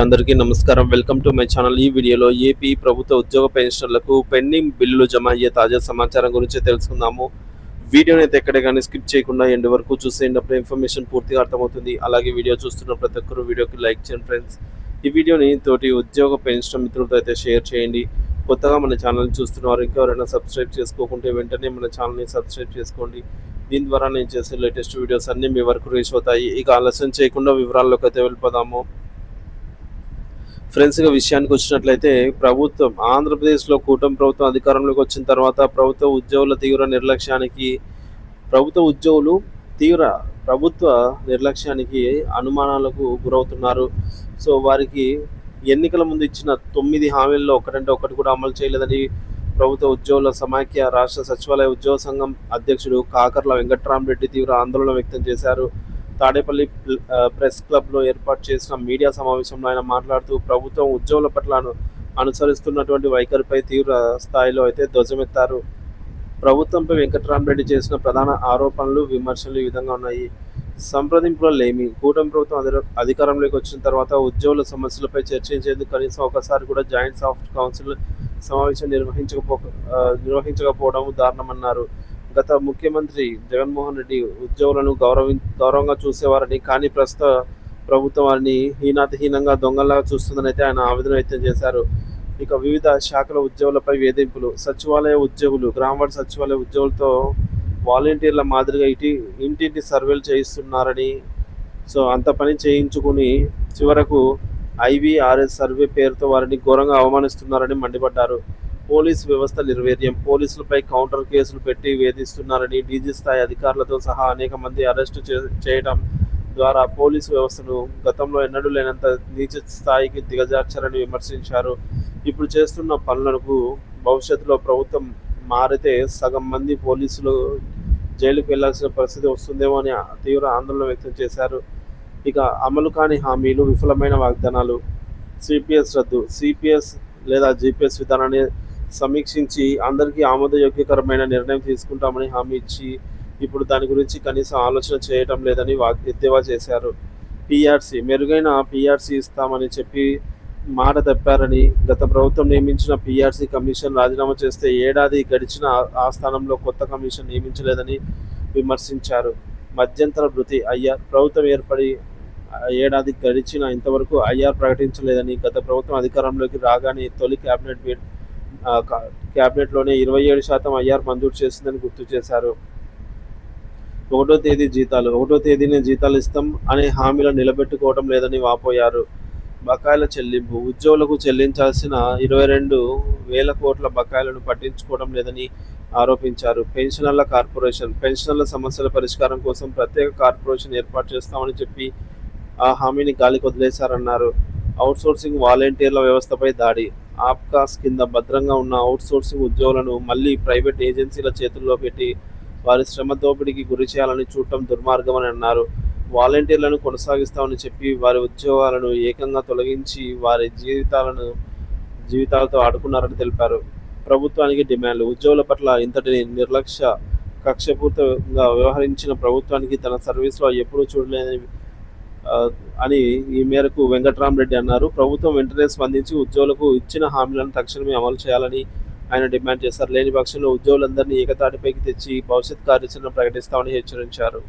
అందరికీ నమస్కారం. Welcome to my channel. ఈ వీడియోలో ఏపీ ప్రభుత్వ ఉద్యోగ పెన్షనర్లకు పెండింగ్ బిల్లులు జమ అయ్యే తాజా సమాచారం గురించి తెలుసుకుందాము. వీడియోని అయితే ఎక్కడే కానీ స్కిప్ చేయకుండా ఎండ్ వరకు చూసేటప్పుడు ఇన్ఫర్మేషన్ పూర్తిగా అర్థమవుతుంది. అలాగే వీడియో చూస్తున్న ప్రతి ఒక్కరు వీడియోకి లైక్ చేయండి ఫ్రెండ్స్. ఈ వీడియోని తోటి ఉద్యోగ పెన్షన్ మిత్రులతో అయితే షేర్ చేయండి. కొత్తగా మన ఛానల్ని చూస్తున్నవారు ఇంకెవరైనా సబ్స్క్రైబ్ చేసుకోకుంటే వెంటనే మన ఛానల్ని సబ్స్క్రైబ్ చేసుకోండి. దీని ద్వారా నేను చేసే లేటెస్ట్ వీడియోస్ అన్నీ మీ వరకు రీచ్ అవుతాయి. ఇక ఆలస్యం చేయకుండా వివరాల్లోకి అయితే వెళ్ళిపోదాము. ఫ్రెండ్స్, విషయానికి వచ్చినట్లయితే ప్రభుత్వం ఆంధ్రప్రదేశ్లో కూటమి ప్రభుత్వం అధికారంలోకి వచ్చిన తర్వాత ప్రభుత్వ ఉద్యోగుల ప్రభుత్వ నిర్లక్ష్యానికి అనుమానాలకు గురవుతున్నారు. సో వారికి ఎన్నికల ముందు ఇచ్చిన 9 హామీల్లో ఒకటంటే ఒకటి కూడా అమలు చేయలేదని ప్రభుత్వ ఉద్యోగుల సమాఖ్య రాష్ట్ర సచివాలయ ఉద్యోగ సంఘం అధ్యక్షుడు కాకర్ల వెంకట్రామరెడ్డి తీవ్ర ఆందోళన వ్యక్తం చేశారు. తాడేపల్లి ప్రెస్ క్లబ్లో ఏర్పాటు చేసిన మీడియా సమావేశంలో ఆయన మాట్లాడుతూ ప్రభుత్వం ఉద్యోగుల పట్ల అనుసరిస్తున్నటువంటి వైఖరిపై తీవ్ర స్థాయిలో అయితే ధ్వజమెత్తారు. ప్రభుత్వంపై వెంకట్రామరెడ్డి చేసిన ప్రధాన ఆరోపణలు, విమర్శలు ఈ విధంగా ఉన్నాయి. సంప్రదింపుల లేమి. కూటమి ప్రభుత్వం అధికారంలోకి వచ్చిన తర్వాత ఉద్యోగుల సమస్యలపై చర్చించేందుకు కనీసం ఒకసారి కూడా జాయింట్ సాఫ్ట్ కౌన్సిల్ సమావేశం నిర్వహించకపోవడం దారుణమన్నారు. గత ముఖ్యమంత్రి జగన్మోహన్ రెడ్డి ఉద్యోగులను గౌరవంగా చూసేవారని, కానీ ప్రస్తుత ప్రభుత్వం వారిని హీనాతిహీనంగా దొంగల్లాగా చూస్తుందని అయితే ఆయన ఆవేదన వ్యక్తం చేశారు. ఇక వివిధ శాఖల ఉద్యోగులపై వేధింపులు. గ్రామవార్డు సచివాలయ ఉద్యోగులతో వాలంటీర్ల మాదిరిగా ఇంటింటి సర్వేలు చేయిస్తున్నారని, సో అంత పని చేయించుకుని చివరకు IVRS సర్వే పేరుతో వారిని ఘోరంగా అవమానిస్తున్నారని మండిపడ్డారు. పోలీసు వ్యవస్థ నిర్వీర్యం. పోలీసులపై కౌంటర్ కేసులు పెట్టి వేధిస్తున్నారని, డీజీ స్థాయి అధికారులతో సహా అనేక మంది అరెస్టు చేయడం ద్వారా పోలీసు వ్యవస్థను గతంలో ఎన్నడూ లేనంత నీచ స్థాయికి దిగజార్చారని విమర్శించారు. ఇప్పుడు చేస్తున్న పనులకు భవిష్యత్తులో ప్రభుత్వం మారితే సగం మంది పోలీసులు జైలుకు వెళ్లాల్సిన పరిస్థితి వస్తుందేమో అని తీవ్ర ఆందోళన వ్యక్తం చేశారు. ఇక అమలు కాని హామీలు, విఫలమైన వాగ్దానాలు. సిపిఎస్ రద్దు. సిపిఎస్ లేదా జిపిఎస్ విధానాన్ని సమీక్షించి అందరికీ ఆమోదయోగ్యకరమైన నిర్ణయం తీసుకుంటామని హామీ ఇచ్చి ఇప్పుడు దాని గురించి కనీసం ఆలోచన చేయటం లేదని ఎద్దేవా చేశారు. మెరుగైన పిఆర్సీ ఇస్తామని చెప్పి మాట తప్పారని, గత ప్రభుత్వం నియమించిన పిఆర్సీ కమిషన్ రాజీనామా చేస్తే ఏడాది గడిచిన ఆ స్థానంలో కొత్త కమిషన్ నియమించలేదని విమర్శించారు. మధ్యంతర భృతి. ప్రభుత్వం ఏర్పడి ఏడాది గడిచిన ఇంతవరకు ఐఆర్ ప్రకటించలేదని, గత ప్రభుత్వం అధికారంలోకి రాగానే తొలి క్యాబినెట్లోనే 27% ఐఆర్ మంజూరు చేసిందని గుర్తు చేశారు. 1వ తేదీనే జీతాలు ఇస్తాం అనే హామీలను నిలబెట్టుకోవడం లేదని వాపోయారు. బకాయిల చెల్లింపు. ఉద్యోగులకు చెల్లించాల్సిన 22,000 కోట్ల బకాయిలను పట్టించుకోవడం లేదని ఆరోపించారు. పెన్షనర్ల కార్పొరేషన్. పెన్షనర్ల సమస్యల పరిష్కారం కోసం ప్రత్యేక కార్పొరేషన్ ఏర్పాటు చేస్తామని చెప్పి ఆ హామీని గాలికి వదిలేశారన్నారు. అవుట్సోర్సింగ్. వాలంటీర్ల వ్యవస్థపై దాడి. ఆప్కాస్ కింద భద్రంగా ఉన్న అవుట్సోర్సింగ్ ఉద్యోగులను మళ్లీ ప్రైవేట్ ఏజెన్సీల చేతుల్లో పెట్టి వారి శ్రమ దోపిడీకి గురి చేయాలని చూడటం దుర్మార్గమని అన్నారు. వాలంటీర్లను కొనసాగిస్తామని చెప్పి వారి ఉద్యోగాలను ఏకంగా తొలగించి వారి జీవితాలతో ఆడుకున్నారని తెలిపారు. ప్రభుత్వానికి డిమాండ్లు. ఉద్యోగుల పట్ల ఇంతటి కక్షపూరితంగా వ్యవహరించిన ప్రభుత్వానికి తన సర్వీస్లో ఎప్పుడూ చూడలేదని అని ఈ మేరకు వెంకట్రామరెడ్డి అన్నారు. ప్రభుత్వం వెంటనే స్పందించి ఉద్యోగులకు ఇచ్చిన హామీలను తక్షణమే అమలు చేయాలని ఆయన డిమాండ్ చేశారు. లేని పక్షంలో ఉద్యోగులందరినీ ఏకతాటిపైకి తెచ్చి భవిష్యత్ కార్యాచరణ ప్రకటిస్తామని హెచ్చరించారు.